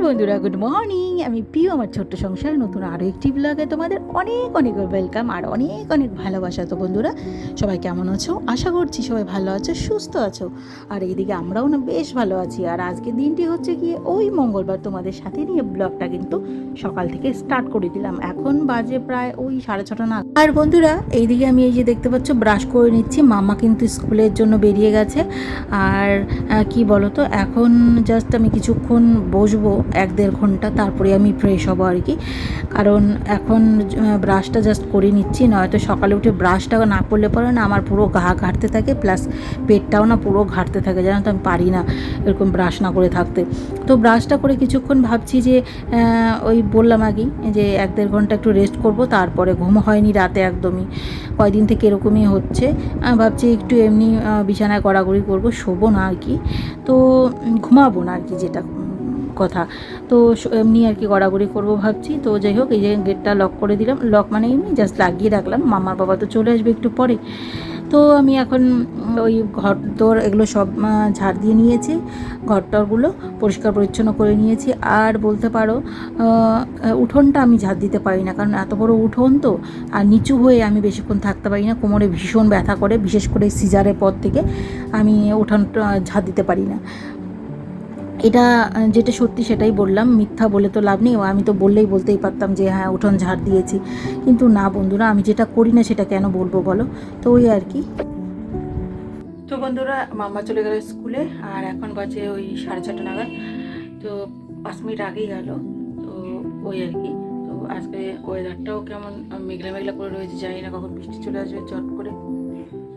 বন্ধুরা, good morning. আমি পিউ, আমার ছোট্ট সংসারে নতুন আরও একটি ব্লগে তোমাদের অনেক অনেক ওয়েলকাম আর অনেক অনেক ভালোবাসা। তো বন্ধুরা, সবাই কেমন আছো? আশা করছি সবাই ভালো আছো, সুস্থ আছো। আর এইদিকে আমরাও না বেশ ভালো আছি। আর আজকের দিনটি হচ্ছে গিয়ে ওই মঙ্গলবার, তোমাদের সাথে নিয়ে ব্লগটা কিন্তু সকাল থেকে স্টার্ট করে দিলাম। এখন বাজে প্রায় ওই 6:30 না। আর বন্ধুরা, এইদিকে আমি এই যে দেখতে পাচ্ছ ব্রাশ করে নিচ্ছি। মামা কিন্তু স্কুলের জন্য বেরিয়ে গেছে। আর কি বলো তো, এখন জাস্ট আমি কিছুক্ষণ বসবো 1-1.5 ঘন্টা, তারপরে আমি ফ্রেশ হবো আর কি। কারণ এখন ব্রাশটা জাস্ট করে নিচ্ছি, নয়তো সকালে উঠে ব্রাশটা না করলে পরে না আমার পুরো গা ঘাটতে থাকে, প্লাস পেটটাও না পুরো ঘাটতে থাকে, জানো তো। আমি পারি না এরকম ব্রাশ না করে থাকতে। তো ব্রাশটা করে কিছুক্ষণ ভাবছি যে ওই বললাম আগেই যে 1-1.5 ঘন্টা একটু রেস্ট করব, তারপরে ঘুম হয়নি রাতে একদমই, কয়দিন থেকে এরকমই হচ্ছে। ভাবছি একটু এমনি বিছানায় গড়াগড়ি করবো, শোবো না আর কি। তো ঘুমাবো না আর কি, যেটা কথা। তো এমনি আর কি গড়াগড়ি করবো ভাবছি। তো যাই হোক, এই যে গেটটা লক করে দিলাম, লক মানে এমনি জাস্ট লাগিয়ে রাখলাম। মামার বাবা তো চলে আসবে একটু পরে। তো আমি এখন ওই ঘর দোর এগুলো সব ঝাড় দিয়ে নিয়েছি, ঘরটরগুলো পরিষ্কার পরিচ্ছন্ন করে নিয়েছি। আর বলতে পারো উঠোনটা আমি ঝাড় দিতে পারি না, কারণ এত বড় উঠোন তো, আর নিচু হয়ে আমি বেশিক্ষণ থাকতে পারি না, কোমরে ভীষণ ব্যথা করে, বিশেষ করে সিজারের পর থেকে আমি উঠোনটা ঝাড় দিতে পারি না। এটা যেটা সত্যি সেটাই বললাম, মিথ্যা বলে তো লাভ নেই। আমি তো বলতেই পারতাম যে হ্যাঁ উঠোন ঝাড় দিয়েছি, কিন্তু না বন্ধুরা, আমি যেটা করি না সেটা কেন বলবো বলো। তো ওই আর কি। তো বন্ধুরা, মামা চলে গেল স্কুলে, আর এখন বাজে ওই 6:30 নাগাদ। তো 5 মিনিট আগেই গেল। তো ওই আর কি। তো আজকে ওয়েদারটাও কেমন মেঘলা মেঘলা করে রয়েছে, জানি না কখন বৃষ্টি চলে আসবে চট করে।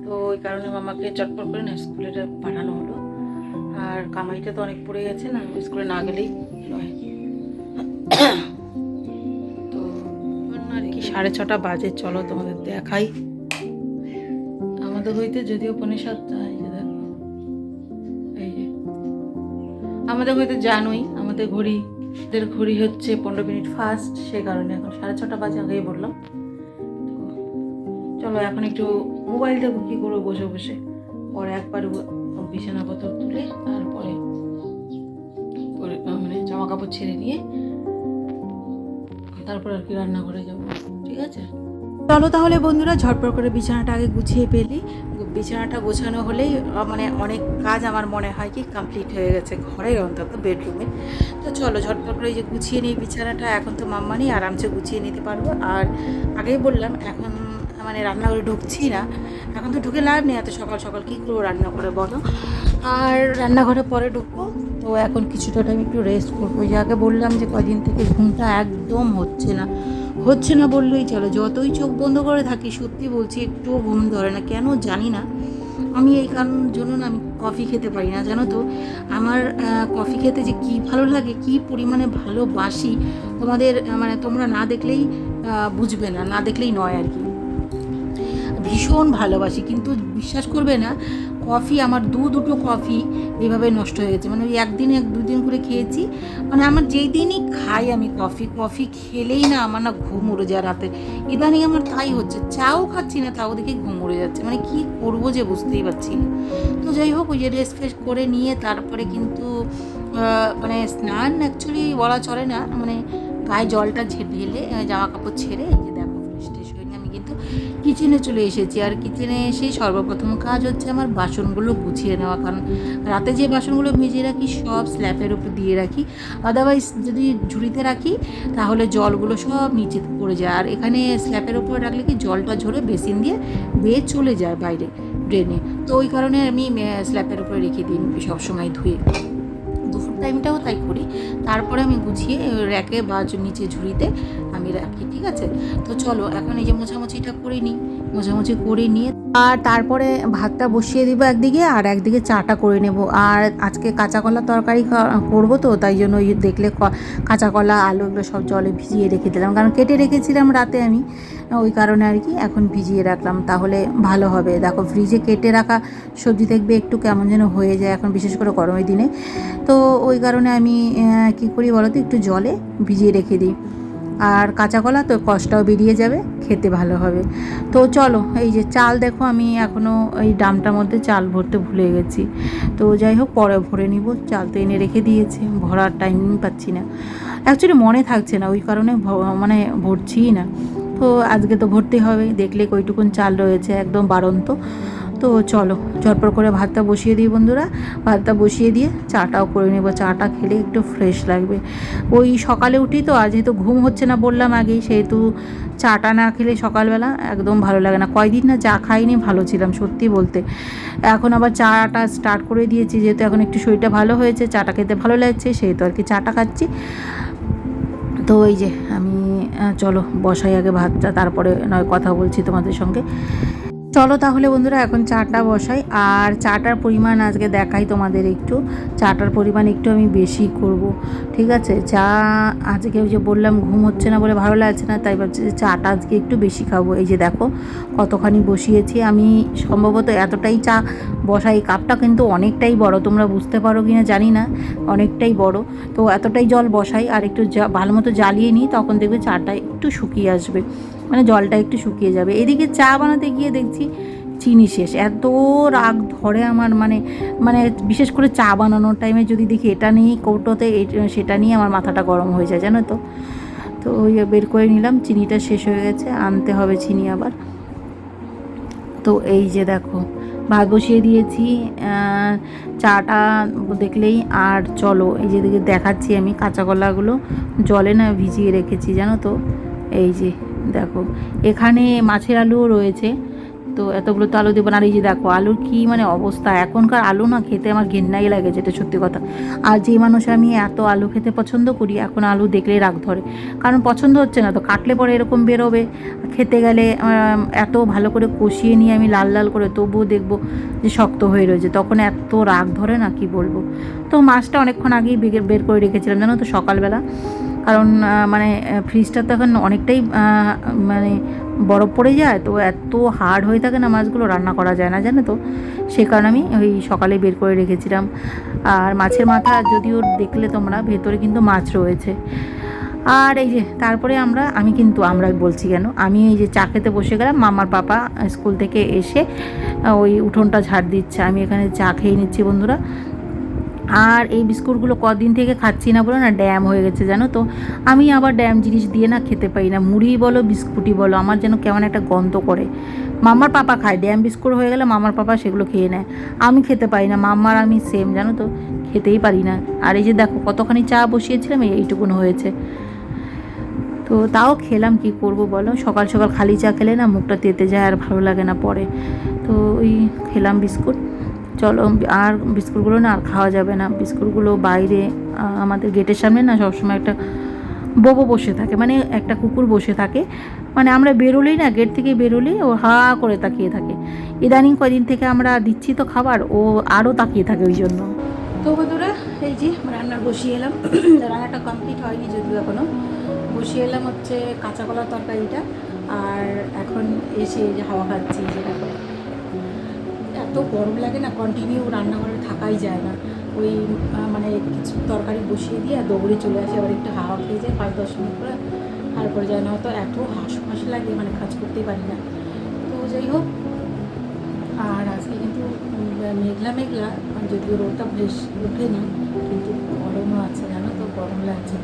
তো ওই কারণে মামাকে চটপট করে না স্কুলে পাঠানো হলো। আর কামাইটা তো অনেক পড়ে গেছে না, স্কুলে না গেলেই নয়। তো আর কি 6:30 বাজে, চলো তোমাদের দেখাই। আমাদের হইতে যদিও 6:45, এই যে দেখো, এই যে আমাদের হইতে জানোই আমাদের ঘড়ি হচ্ছে 15 মিনিট ফাস্ট, সে কারণে এখন 6:30 বাজে, আগেই বললাম। তো চলো এখন একটু মোবাইল দেখো, কী করবো বসে বসে। পরে একবার বিছানাপত্র তুলে তারপরে মানে জামা কাপড় ছেড়ে নিয়ে তারপর আর কি রান্নাঘরে যাবো, ঠিক আছে। চলো তাহলে বন্ধুরা, ঝটপট করে বিছানাটা আগে গুছিয়ে ফেলি। বিছানাটা গোছানো হলেই মানে অনেক কাজ আমার মনে হয় কি কমপ্লিট হয়ে গেছে, ঘরের অন্তত বেডরুমে। তো চলো ঝটপট করে যে গুছিয়ে নিই বিছানাটা, এখন তো মাম্মা নেই, আরামসে গুছিয়ে নিতে পারবো। আর আগেই বললাম এখন মানে রান্নাঘরে ঢুকছি না, এখন তো ঢুকে লাভ নেই, এত সকাল সকাল কী করবো রান্না করে বলো। আর রান্নাঘরে পরে ঢুকবো। তো এখন কিছুটা টাইম একটু রেস্ট করবো। ওই আগে বললাম যে কদিন থেকে ঘুমটা একদম হচ্ছে না বললেই চলো। যতই চোখ বন্ধ করে থাকি, সত্যি বলছি, একটুও ঘুম ধরে না, কেন জানি না। আমি এই কারণের জন্য না আমি কফি খেতে পারি না, জানো তো। আমার কফি খেতে যে কী ভালো লাগে, কী পরিমাণে ভালোবাসি, তোমাদের মানে তোমরা না দেখলেই বুঝবে না, না দেখলেই নয় আর কি। ভীষণ ভালোবাসি, কিন্তু বিশ্বাস করবে না, কফি আমার দুটো কফি এভাবে নষ্ট হয়ে গেছে। মানে ওই একদিন 2 দিন করে খেয়েছি। মানে আমার যেই দিনই খাই আমি কফি খেলেই না আমার না ঘুম উড়ে যায় রাতে। ইদানিং আমার তাই হচ্ছে, চাও খাচ্ছি না তাও দেখে ঘুম উড়ে যাচ্ছে, মানে কি করব যে বুঝতেই পারছি না। তো যাই হোক, ওই যে রেস্ট ফ্রেস্ট করে নিয়ে তারপরে কিন্তু মানে স্নান অ্যাকচুয়ালি বলা চলে না, মানে গায়ে জলটা ঢেলে জামা কাপড় ছেড়ে এই যে দেখো ফ্রেশ ট্রেশ হয়ে আমি কিন্তু কিচেনে চলে এসেছি। আর কিচেনে এসেই সর্বপ্রথম কাজ হচ্ছে আমার বাসনগুলো গুছিয়ে নেওয়া, কারণ রাতে যে বাসনগুলো ভিজিয়ে রাখি সব স্ল্যাপের উপর দিয়ে রাখি, আদারওয়াইজ যদি ঝুড়িতে রাখি তাহলে জলগুলো সব নিচে পড়ে যায়। আর এখানে স্ল্যাপের উপর রাখলে কি জলটা ঝরে বেসিন দিয়ে বেয়ে চলে যায় বাইরে ড্রেনে। তো ওই কারণে আমি স্ল্যাপের উপরে রেখে দিই সবসময় ধুয়ে। দুপুর টাইমটাও তাই করি। তারপরে আমি গুছিয়ে র্যাকে বা নিচে ঝুড়িতে আমি রাখি, ঠিক আছে। তো চলো এখন এই যে মোছামুছিটা করে নিই, মোছামুছি করে নিয়ে আর তারপরে ভাতটা বসিয়ে দিব একদিকে, আর একদিকে চাটা করে নেব। আর আজকে কাঁচা কলা তরকারি করবো, তো তাই জন্য ওই দেখলে কাঁচা কলা আলু এগুলো সব জলে ভিজিয়ে রেখে দিলাম, কারণ কেটে রেখেছিলাম রাতে আমি, ওই কারণে আর কি এখন ভিজিয়ে রাখলাম, তাহলে ভালো হবে। দেখো ফ্রিজে কেটে রাখা সবজি দেখবে একটু কেমন যেন হয়ে যায় এখন, বিশেষ করে গরমের দিনে। তো ওই কারণে আমি কী করি বলো তো, একটু জলে ভিজিয়ে রেখে দিই। আর কাঁচা কলা তো কষটাও বেরিয়ে যাবে, খেতে ভালো হবে। তো চলো, এই যে চাল দেখো, আমি এখনও এই ড্রামটার মধ্যে চাল ভরতে ভুলে গেছি। তো যাই হোক, পরে ভরে নিব। চাল তো এনে রেখে দিয়েছি, ভরার টাইম পাচ্ছি না, অ্যাকচুয়ালি মনে থাকছে না, ওই কারণে মানে ভরছিই না। তো আজকে তো ভরতে হবে, দেখলে কইটুকুন চাল রয়েছে, একদম বাড়ন্ত। তো চলো ঝটপট করে ভাতটা বসিয়ে দিই বন্ধুরা। ভাতটা বসিয়ে দিয়ে চাটাও করে নেবো, চাটা খেলে একটু ফ্রেশ লাগবে। ওই সকালে উঠি তো, আর যেহেতু ঘুম হচ্ছে না বললাম আগেই, সেহেতু চাটা না খেলে সকালবেলা একদম ভালো লাগে না। কয়দিন না চা খাইনি, ভালো ছিলাম সত্যি বলতে। এখন আবার চাটা স্টার্ট করে দিয়েছি, যেহেতু এখন একটু শরীরটা ভালো হয়েছে, চাটা খেতে ভালো লাগছে, সেহেতু আর কি চাটা খাচ্ছি। তো এই যে আমি, চলো বসাই আগে ভাতটা, তারপরে নয় কথা বলছি তোমাদের সঙ্গে। চলো তাহলে বন্ধুরা এখন চাটা বসাই। আর চাটার পরিমাণ আজকে দেখাই তোমাদের একটু। চাটার পরিমাণ একটু আমি বেশি করব, ঠিক আছে। চা আজকে ওই যে বললাম ঘুম হচ্ছে না বলে ভালো লাগছে না, তাই ভাবছি যে চাটা আজকে একটু বেশি খাবো। এই যে দেখো কতখানি বসিয়েছি আমি, সম্ভবত এতটাই চা বসাই। কাপটা কিন্তু অনেকটাই বড়, তোমরা বুঝতে পারো কি না জানি না, অনেকটাই বড়। তো এতটাই জল বসাই, আর একটু ভালো মতো জ্বালিয়ে নিই, তখন দেখবে চাটা একটু শুকিয়ে আসবে, মানে জলটা একটু শুকিয়ে যাবে। এদিকে চা বানাতে গিয়ে দেখছি চিনি শেষ, এত রাগ ধরে আমার, মানে মানে বিশেষ করে চা বানানোর টাইমে যদি দেখি এটা নিয়ে কৌটোতে, সেটা নিয়ে আমার মাথাটা গরম হয়ে যায়, জানো তো। তো ওই বের করে নিলাম, চিনিটা শেষ হয়ে গেছে, আনতে হবে চিনি আবার। তো এই যে দেখো ভাত বসিয়ে দিয়েছি, চাটা দেখলেই। আর চলো এই যে দিকে দেখাচ্ছি, আমি কাঁচা কলাগুলো জলে না ভিজিয়ে রেখেছি, জানো তো। এই যে দেখো, এখানে মাছের আলুও রয়েছে, তো এতগুলো তো আলু দেবো না। আর এই যে দেখো আলুর কী মানে অবস্থা, এখনকার আলু না খেতে আমার ঘেন্নাই লাগে, যেটা সত্যি কথা। আর যে মানুষ আমি এত আলু খেতে পছন্দ করি, এখন আলু দেখলেই রাগ ধরে, কারণ পছন্দ হচ্ছে না তো। কাটলে পরে এরকম বেরোবে, খেতে গেলে এত ভালো করে কষিয়ে নিয়ে আমি লাল লাল করে, তবুও দেখবো যে শক্ত হয়ে রয়েছে, তখন এত রাগ ধরে না, কি বলবো। তো মাছটা অনেকক্ষণ আগেই বের করে রেখেছিলাম, জানো তো, সকালবেলা। কারণ মানে ফ্রিজটা তো এখন অনেকটাই মানে বরফ পড়ে যায়, তো এত হার্ড হয়ে থাকে না মাছগুলো, রান্না করা যায় না, জানো তো। সে কারণে আমি ওই সকালে বের করে রেখেছিলাম। আর মাছের মাথা যদিও দেখলে তোমরা, ভেতরে কিন্তু মাছ রয়েছে। আর এই যে তারপরে আমরা বলছি কেন, আমি এই যে চা খেতে বসে গেলাম। মামার পাপা স্কুল থেকে এসে ওই উঠোনটা ঝাড় দিচ্ছে, আমি এখানে চা খেয়ে নিচ্ছি বন্ধুরা। আর এই বিস্কুটগুলো কদিন থেকে খাচ্ছি না বলে না ড্যাম হয়ে গেছে, জানো তো। আমি আবার ড্যাম জিনিস দিয়ে না খেতে পারি না, মুড়ি বলো বিস্কুটই বলো, আমার যেন কেমন একটা গন্ধ করে। মামার পাপা খায়, ড্যাম বিস্কুট হয়ে গেলে মামার পাপা সেগুলো খেয়ে নেয়, আমি খেতে পারি না। মাম্মার আমি সেম, জানো তো, খেতেই পারি না। আর এই যে দেখো কতখানি চা বসিয়েছিলাম, এইটুকুন হয়েছে। তো তাও খেলাম, কি করব বলো, সকাল সকাল খালি চা খেলে না মুখটা তেতে যায়, আর ভালো লাগে না পরে। তো ওই খেলাম বিস্কুট। চলো, আর বিস্কুটগুলো না আর খাওয়া যাবে না। বিস্কুটগুলো বাইরে আমাদের গেটের সামনে না সবসময় একটা বোবো বসে থাকে, মানে একটা কুকুর বসে থাকে, মানে আমরা বেরোলেই না, গেট থেকে বেরোলেই ও হা করে তাকিয়ে থাকে। ইদানিং কদিন থেকে আমরা দিচ্ছি তো খাবার, ও আরও তাকিয়ে থাকে ওই জন্য। তো বন্ধুরা এই যে রান্না বসিয়ে এলাম, রান্নাটা কমপ্লিট হয়নি যদিও এখনও। বসিয়ে এলাম হচ্ছে কাঁচা কলার তরকারিটা, আর এখন এসে যে হাওয়া খাচ্ছি, যেটা এত গরম লাগে না, কন্টিনিউ রান্নাঘরে থাকাই যায় না। ওই মানে কিছু তরকারি বসিয়ে দিয়ে দৌড়ে চলে আসে, আবার একটু হাওয়া খেয়ে যায় 5-10 মিনিট করে, তারপরে যায় না, হয়তো এত হাঁস লাগে, মানে কাজ করতেই পারি না। তো যাই হোক, আর আজকে কিন্তু মেঘলা মেঘলা, যদিও রোদটা বেশ ওঠেনি, কিন্তু গরমও আছে, জানো তো, গরম লাগছে।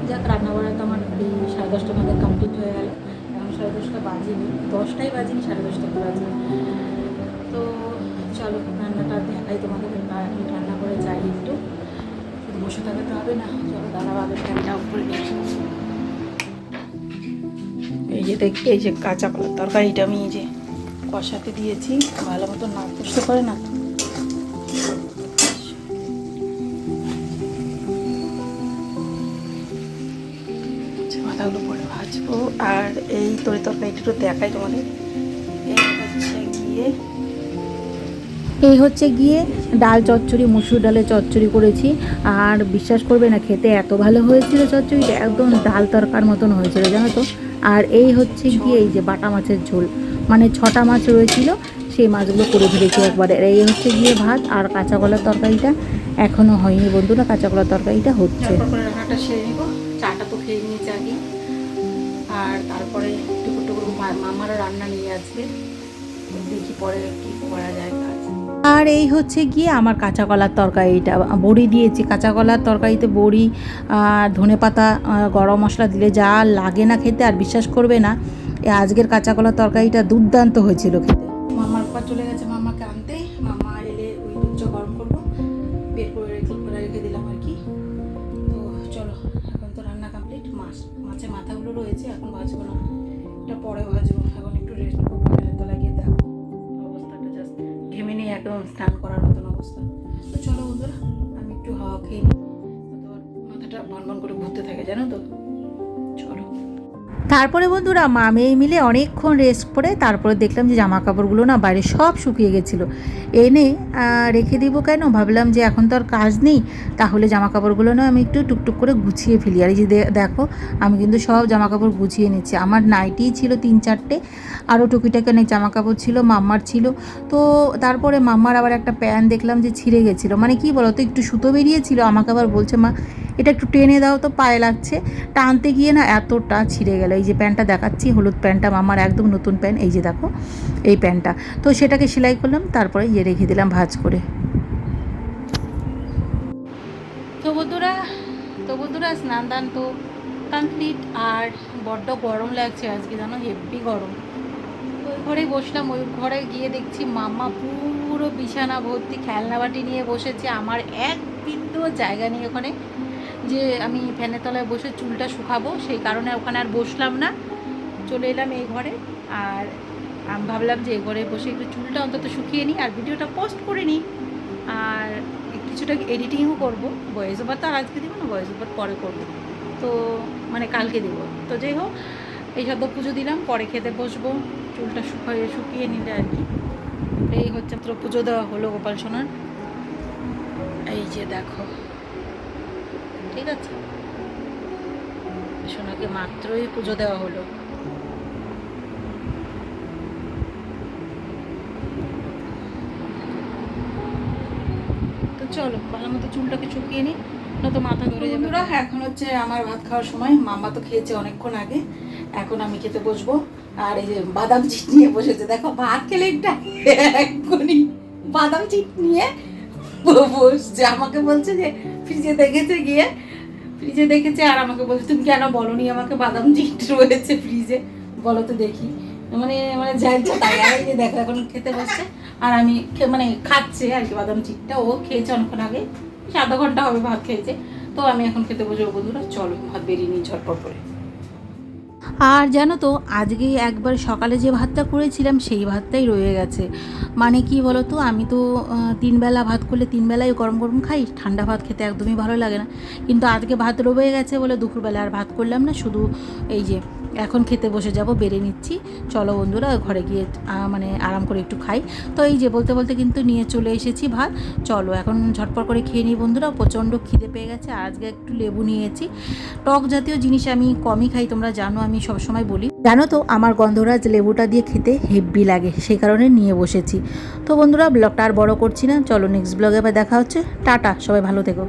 যাক, রান্নাবাড়া তো আমার এই 10:30টার মধ্যে কমপ্লিট হয়ে গেল। এখন 10:30 বাজিনি, 10টাই বাজিনি, 10:30 বাজে। তো চলো রান্নাটা দেখাই তোমাদের, এখন রান্না করে যাই একটু, শুধু বসে থাকতে তো হবে না। চলো দাঁড়াও, আগে ফ্যানটা অফ করে দিই। এই যে দেখতে, এই যে কাঁচা কলার তরকারিটা আমি এই যে কষাতে দিয়েছি, ভালো মতো না কষতে পারে না, মাথাগুলো পরে ভাজবো। আর এই তরকারিটা একটু দেখাই তোমাদের। এই হচ্ছে গিয়ে ডাল চচ্চড়ি, মুসুর ডালের চচ্চড়ি করেছি। আর বিশ্বাস করবে না, খেতে এত ভালো হয়েছিল চচ্চড়িটা, একদম ডাল তরকার মতন হয়েছিল, জানো তো। আর এই হচ্ছে গিয়ে এই যে বাটা মাছের ঝোল, মানে 6টা মাছ রয়েছিল, সেই মাছগুলো করে ফেলেছি একবারে। এই হচ্ছে গিয়ে ভাত। আর কাঁচা কলার তরকারিটা এখনও হয়নি বন্ধুরা, কাঁচা কলার তরকারিটা হচ্ছে। রান্নাটা সেরে নিব, চাটা তো খেয়ে নিয়েছি আগে। আর তারপরে টুকু টুকু মামারও রান্না নিয়ে আসবে, তো দেখি পরে কি করা যায় কাজ। আর এই হচ্ছে গিয়ে আমার কাঁচা কলার তরকারিটা, বড়ি দিয়েছি। কাঁচা কলার তরকারিতে বড়ি, ধনেপাতা, গরম মশলা দিলে যা লাগে না খেতে, আর বিশ্বাস করবে না আজকের কাঁচা কলার তরকারিটা দুর্দান্ত হয়েছিল খেতে। মামার পর চলে গেছে মামাকে আনতে, মামা এলে ওই দুধ গরম করবো, বের করে রেখে দিলাম আর কি। তো চলো, এখন তো রান্না কমপ্লিট। মাছের মাথাগুলো রয়েছে, এখন ভাজবো না, এটা পরে ভাজবো। এখন একটু রেস্ট করবো, ফ্যানের তলায় গিয়ে দেখো অবস্থাটা, জাস্ট ঘেমে নিয়ে একদম স্নান করার মতন অবস্থা। তো চলো বন্ধুরা, আমি একটু হাওয়া খেয়ে নিই, তোমার মাথাটা বনবন করে ঘুরতে থাকে জানো তো। চলো। তারপরে বন্ধুরা মা মেয়ে মিলে অনেকক্ষণ রেস্ট করে তারপরে দেখলাম যে জামা কাপড়গুলো না বাইরে সব শুকিয়ে গেছিলো। এনে রেখে দিব কেন, ভাবলাম যে এখন তো আর কাজ নেই, তাহলে জামা কাপড়গুলো না আমি একটু টুকটুক করে গুছিয়ে ফেলি। আর এই যে দেখো আমি কিন্তু সব জামা কাপড় গুছিয়ে নিচ্ছি। আমার নাইটিই ছিল 3-4টে, আরও টুকিটাকি অনেক জামা কাপড় ছিল, মাম্মার ছিল। তো তারপরে মাম্মার আবার একটা প্যান্ট দেখলাম যে ছিঁড়ে গেছিলো, মানে কি বলো তো, একটু সুতো বেরিয়েছিল। আমাকে আবার বলছে মা এটা একটু টেনে দাও তো, পায়ে লাগছে। টানতে গিয়ে না এতটা ছিঁড়ে গেল। এই যে প্যান্টটা দেখাচ্ছি, হলুদ প্যান্টটা, মামার একদম নতুন প্যান্ট, এই যে দেখো এই প্যান্টটা। তো সেটাকে সেলাই করলাম, তারপরে ইয়ে রেখে দিলাম ভাঁজ করে। তো বন্ধুরা স্নান দান তো কমপ্লিট। আর বড্ড গরম লাগছে আজকে, জানো, হেভি গরম। ওই ঘরেই বসলাম, ওই ঘরে গিয়ে দেখছি মাম্মা পুরো বিছানা ভর্তি খেলনা বাটি নিয়ে বসেছে। আমার এক বিন্দুও জায়গা নেই ওখানে, যে আমি ফ্যানের তলায় বসে চুলটা শুকাবো, সেই কারণে ওখানে আর বসলাম না, চলে এলাম এই ঘরে। আর আমি ভাবলাম যে এই ঘরে বসে একটু চুলটা অন্তত শুকিয়ে নিই আর ভিডিওটা পোস্ট করে নিই, আর কিছুটা এডিটিংও করবো। ভয়েস ওভার তো আর আজকে দেবো না, ভয়েস ওভার পরে করবো, তো মানে কালকে দেবো। তো যাই হোক, এই সব পুজো দিলাম, পরে খেতে বসবো, চুলটা শুকিয়ে নিলে আর কি। এই হচ্ছে মাত্র পুজো দেওয়া হলো গোপাল সোনার, এই যে দেখো, ঠিক আছে, সোনাকে মাত্রই পুজো দেওয়া হলো। তো চলো ভালো মতো চুলটাকে শুকিয়ে নিই, নয়তো মাথা ধরে যাবে। এখন হচ্ছে আমার ভাত খাওয়ার সময়। মামা তো খেয়েছে অনেকক্ষণ আগে, এখন আমি খেতে বসবো। আর এই যে বাদাম চিট নিয়ে বসেছে, দেখো ভাত খেলে একটা এক্ষুনি বাদাম চিট নিয়ে বসছে। আমাকে বলছে যে ফ্রিজে দেখেছে আর আমাকে বলছে তুমি কেন বলনি আমাকে বাদাম চিট রয়েছে ফ্রিজে, বলো তো দেখি। মানে যাইছে তাই। আর এই যে দেখো এখন খেতে বসছে, আর আমি মানে খাচ্ছে আর কি বাদাম চিটটা। ও খেয়েছে অনেকক্ষণ আগে, 7 ঘন্টা হবে ভাত খেয়েছে। তো আমি এখন খেতে বসবো বন্ধুরা, চলো ভাত বেরিয়ে নিই ঝটপট করে। আর জানো তো আজকে একবার সকালে যে ভাতটা করেছিলাম সেই ভাতটাই রয়ে গেছে। মানে কি বলো তো, আমি তো 3 বেলা ভাত করলে 3 বেলায় গরম গরম খাই, ঠান্ডা ভাত খেতে একদমই ভালো লাগে না। কিন্তু আজকে ভাত রয়ে গেছে বলে দুপুরবেলা আর ভাত করলাম না, শুধু এই যে এখন খেতে বসে যাব, বেড়ে নিচ্ছি। চলো বন্ধুরা ঘরে গিয়ে মানে আরাম করে একটু খাই। তো এই যে বলতে বলতে কিন্তু নিয়ে চলে এসেছি ভাত। চলো এখন ঝটপট করে খেয়ে নিই বন্ধুরা, প্রচণ্ড খিদে পেয়ে গেছে। আজকে একটু লেবু নিয়েছি, টক জাতীয় জিনিস আমি কমই খাই, তোমরা জানো আমি সবসময় বলি। জানো তো আমার গন্ধরাজ লেবুটা দিয়ে খেতে হেব্বি লাগে, সেই কারণে নিয়ে বসেছি। তো বন্ধুরা ব্লগটা আর বড় করছি না, চলো নেক্সট ব্লগে আবার দেখা হচ্ছে। টাটা, সবাই ভালো থেকো।